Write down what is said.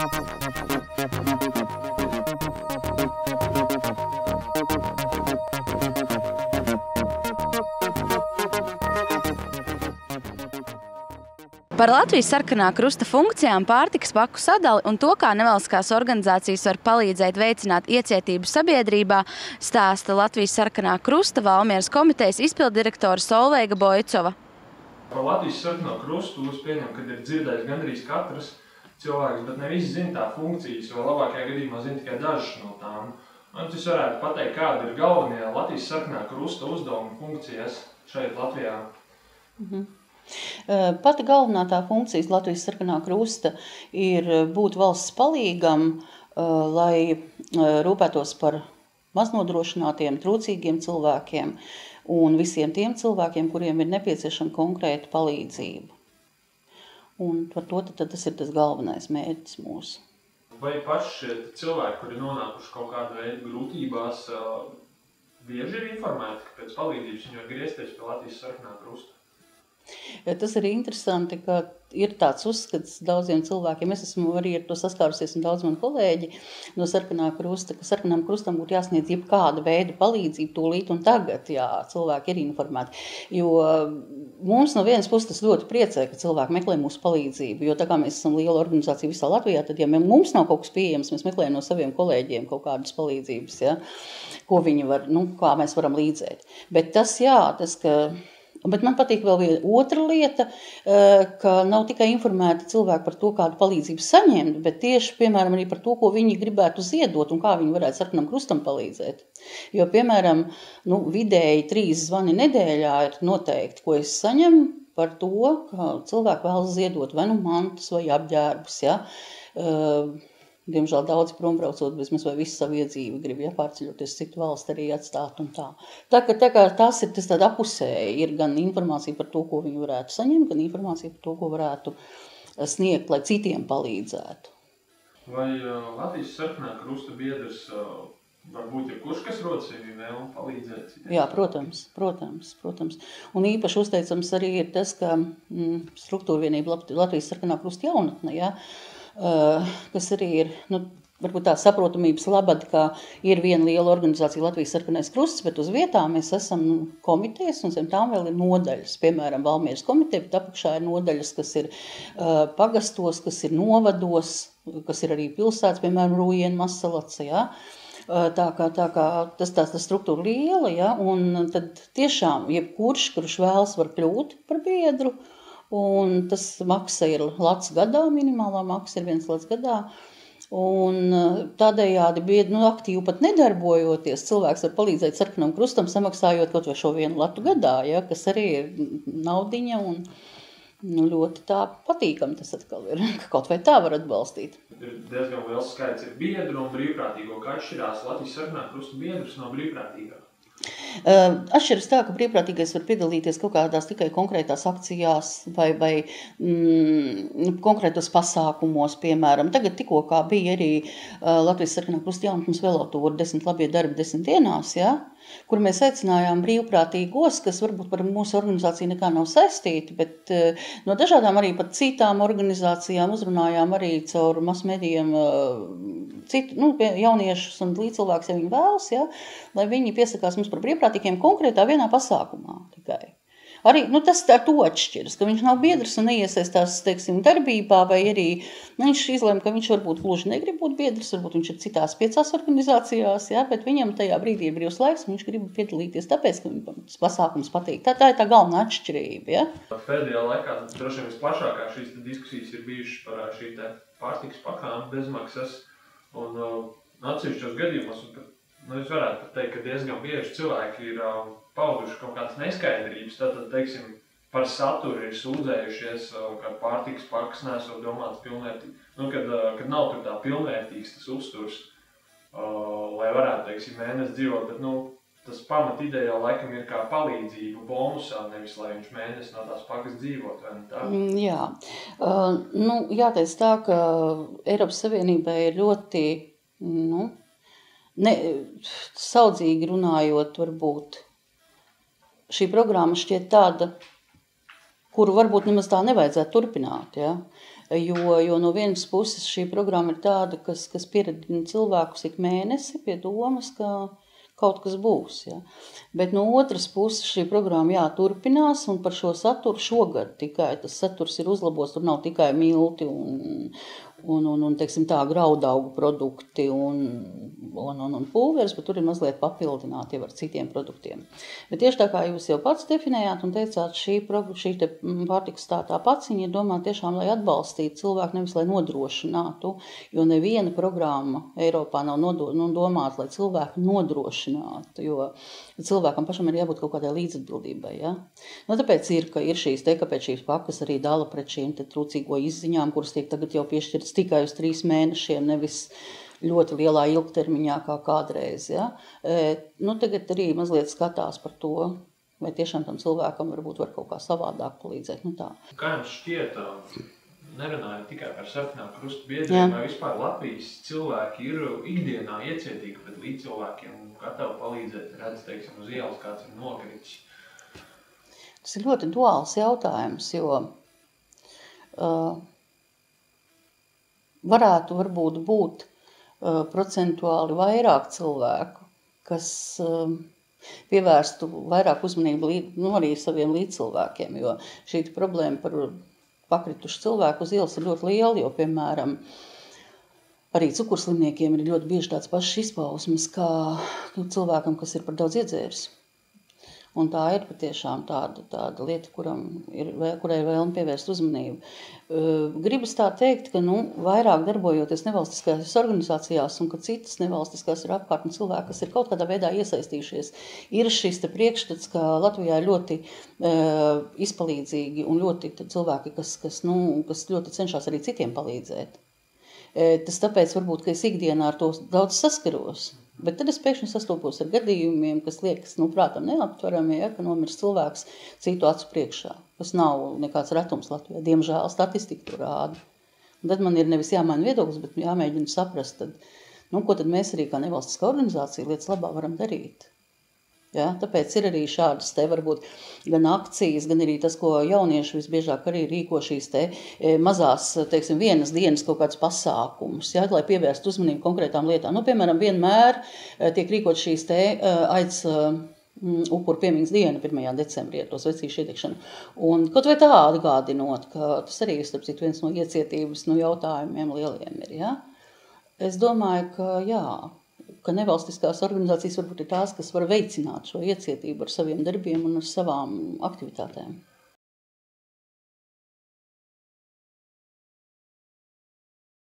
Par Latvijas sarkanā krusta funkcijām, pārtikas paku sadali un to, kā nevalstiskās organizācijas var palīdzēt veicināt iecietību sabiedrībā, stāsta Latvijas sarkanā krusta Valmieras komitejas izpilddirektora Solveiga Boicova. Par Latvijas sarkano krustu es pieņemu, kad ir dzirdējis gandrīz katrs cilvēks, bet ne visi zina tā funkcijas, vai labākajā gadījumā zina tikai dažas no tām. Un es varētu pateikt, kāda ir galvenie Latvijas sarkanā krusta uzdevuma funkcijas šeit Latvijā. Pati galvenā tā funkcijas Latvijas sarkanā krusta ir būt valsts palīgam, lai rūpētos par maznodrošinātiem, trūcīgiem cilvēkiem un visiem tiem cilvēkiem, kuriem ir nepieciešama konkrēta palīdzība. Un par to tas ir tas galvenais mērķis mūsu. Vai paši cilvēki, kuri nonākuši kaut kādu veidu grūtībās, bieži ir informēti, ka pēc palīdzības viņi var griezties pie Latvijas sarkanā krusta? Tas ir interesanti, ka ir tāds uzskats daudziem cilvēkiem. Es esmu arī ar to saskārusies un daudz mani kolēģi no sarkanā krusta, ka sarkanām krustam būtu jāsniedz jebkāda veida palīdzību tūlīt un tagad, jā, cilvēki ir informēti. Jo mums no vienas puses tas ļoti priecē, ka cilvēki meklē mūsu palīdzību, jo tā kā mēs esam liela organizācija visā Latvijā, tad ja mums nav kaut kas pieejams, mēs meklējam no saviem kolēģiem kaut kādas palīdzības, ja, ko viņi var, kā mēs varam līdzēt. Bet Bet man patīk vēl otra lieta, ka nav tikai informēti cilvēki par to, kādu palīdzību saņemt, bet tieši, piemēram, arī par to, ko viņi gribētu ziedot un kā viņi varētu sarkanam krustam palīdzēt. Jo, piemēram, vidēji 3 zvani nedēļā ir noteikti, ko es saņemu par to, ka cilvēki vēlas ziedot vai mantas vai apģērbus, ja. Diemžēl daudzi prombraucot bezmaz vai visu savu iedzīvi grib, pārceļoties citu valsti arī atstāt un tā. Tā kā tas ir tāda apusēji, ir gan informācija par to, ko viņi varētu saņemt, gan informācija par to, ko varētu sniegt, lai citiem palīdzētu. Vai Latvijas sarkanā krusta biedrs var būt jebkurš, kas rodas viņu vēl palīdzēt citiem? Jā, protams. Un īpaši uzteicams arī ir tas, ka struktūra vienība Latvijas sarkanā krusta jaunatne, ja, kas arī ir, varbūt tā saprotamības labad, ka ir viena liela organizācija Latvijas sarkanais krusts, bet uz vietām mēs esam komitejas un zem tām vēl ir nodaļas. Piemēram, Valmieras komiteja, bet apakšā ir nodaļas, kas ir pagastos, kas ir novados, kas ir arī pilsētas, piemēram, Rūjiena, Masalaca, ja. Tā kā tas struktūra liela, ja, un tad tiešām jebkurš, kurš vēlas, var kļūt par biedru. Un tas maksa ir lats gadā, minimālā maksa ir 1 lats gadā. Un tādējādi biedri aktīvi pat nedarbojoties, cilvēks var palīdzēt sarkanam krustam, samaksājot kaut vai šo 1 latu gadā, ja, kas arī ir naudiņa un ļoti tā patīkam tas atkal ir, ka kaut vai tā var atbalstīt. Ir diezgan liels skaits ir biedru un brīvprātīgo, kā atšķirās Latvijas sarkanā krusta biedrus no brīvprātīgā. Atšķiras tā, ka brīvprātīgais var piedalīties kaut kādās tikai konkrētās akcijās vai konkrētos pasākumos, piemēram. Tagad tikko kā bija arī Latvijas sarkanā krusta jaunatnes velotūra 10 labie darbi 10 dienās, ja, kur mēs aicinājām brīvprātīgos, kas varbūt par mūsu organizāciju nekā nav saistīti, bet no dažādām arī pat citām organizācijām uzrunājām arī caur masmedijiem citu, jauniešus un līdzcilvēkus, ja viņi vēlas, ja, lai viņi piesakās mums par brīvprātīgiem konkrētā vienā pasākumā tikai. Arī tas ar to atšķiras, ka viņš nav biedrs un neiesaistās, teiksim, darbībā, vai arī viņš izlēma, ka viņš varbūt gluži negrib būt biedrs, varbūt viņš ir citās 5 organizācijās, ja, bet viņam tajā brīdī ir brīvs laiks, un viņš grib piedalīties tāpēc, ka viņam tas pasākums patīk. Tā ir tā galvenā atšķirība. Ja? Pēdējā laikā droši vien visplašākā šīs diskusijas ir bijušas par šī pārtikas pakām bezmaksas un atsevišķos gadījumos. Es varētu teikt, ka diezgan bieži cilvēki ir pauduši kaut kādas neskaidrības, tātad, teiksim, par saturu ir sūdzējušies, ka pārtikas pakas nesot domāts pilnvērtīgi, kad nav tur tā pilnvērtīgs tas uzturs, lai varētu, teiksim, mēnesi dzīvot, bet, tas pamat ideja laikam ir kā palīdzība bonusā, nevis lai viņš mēnesi no tās pakas dzīvot, vai ne tā? Jā, jāteic tā, ka Eiropas Savienībai ir ļoti, saudzīgi runājot, varbūt šī programma šķiet tāda, kuru varbūt nemaz tā nevajadzētu turpināt. Ja? Jo no vienas puses šī programma ir tāda, kas pieradina cilvēkus ik mēnesi pie domas, ka kaut kas būs. Ja. Bet no otras puses šī programma turpinās, un par šo saturu šogad tikai tas saturs ir uzlabots, tur nav tikai milti un teiksim tā, graudaugu produkti un pulveris, bet tur ir mazliet papildināti jau ar citiem produktiem. Bet tieši tā kā jūs jau pats definējāt un teicāt, šī te pārtikas tā paciņa ir domāta tiešām, lai atbalstītu cilvēku, nevis lai nodrošinātu, jo neviena programma Eiropā nav domāta, lai cilvēku nodrošinātu, jo cilvēkam pašam ir jābūt kaut kādai līdzatbildībai. Ja? Tāpēc ir kāpēc šīs pakas arī dala pret šīm trūcīgo izziņām, kuras tiek tagad jau piešķirtas tikai uz 3 mēnešiem, nevis ļoti lielā ilgtermiņā kā kādreiz. Ja? Tagad arī mazliet skatās par to, vai tiešām tam cilvēkam varbūt var kaut kā savādāk palīdzēt. Tā. Kā jums šķiet, nerunājot tikai par Sarkanā krusta biedriem, vai vispār Latvijas cilvēki ir ikdienā iecietīgi pret līdzcilvēkiem un gatavi palīdzēt, redz, teiksim, uz ielas kāds ir nokritis? Tas ir ļoti duāls jautājums, jo varētu varbūt būt procentuāli vairāk cilvēku, kas pievērstu vairāk uzmanību arī saviem līdzcilvēkiem, jo šī problēma par pakritušu cilvēku uz ielas ir ļoti liela, jo, piemēram, arī cukurslimniekiem ir ļoti bieži tāds pašs izpausmes, kā cilvēkam, kas ir par daudz iedzēris. Un tā ir patiešām tāda lieta, kurai ir vēlme pievērst uzmanību. Gribas tā teikt, ka vairāk darbojoties nevalstiskās organizācijās un ka citas nevalstiskās ir apkārtni cilvēki, kas ir kaut kādā veidā iesaistījušies, ir šis te priekšstats, ka Latvijā ir ļoti izpalīdzīgi un ļoti cilvēki, kas ļoti cenšas arī citiem palīdzēt. Tas tāpēc varbūt, ka es ikdienā ar to daudz saskaros. Bet tad es pēkšņi sastopos ar gadījumiem, kas liekas, prātam neaptverami, ka nomirst cilvēks citu acu priekšā, kas nav nekāds retums Latvijā. Diemžēl statistika to rāda. Un tad man ir nevis jāmaina viedoklis, bet jāmēģina saprast, ko tad mēs arī kā nevalstiskā organizācija lietas labā varam darīt. Ja? Tāpēc ir arī šādas varbūt gan akcijas, gan arī tas, ko jaunieši visbiežāk arī rīko šīs mazās, teiksim, vienas dienas kaut kāds pasākums, ja? Lai pievērstu uzmanību konkrētām lietām. Piemēram, vienmēr tiek rīkot šīs aids upuru piemiņas diena 1. decembrī ar to svecīšu iedegšanu. Un kaut vai tā atgādinot, ka tas arī, starp citu, viens no iecietības jautājumiem lieliem ir. Ja? Es domāju, ka nevalstiskās organizācijas varbūt ir tās, kas var veicināt šo iecietību ar saviem darbiem un ar savām aktivitātēm.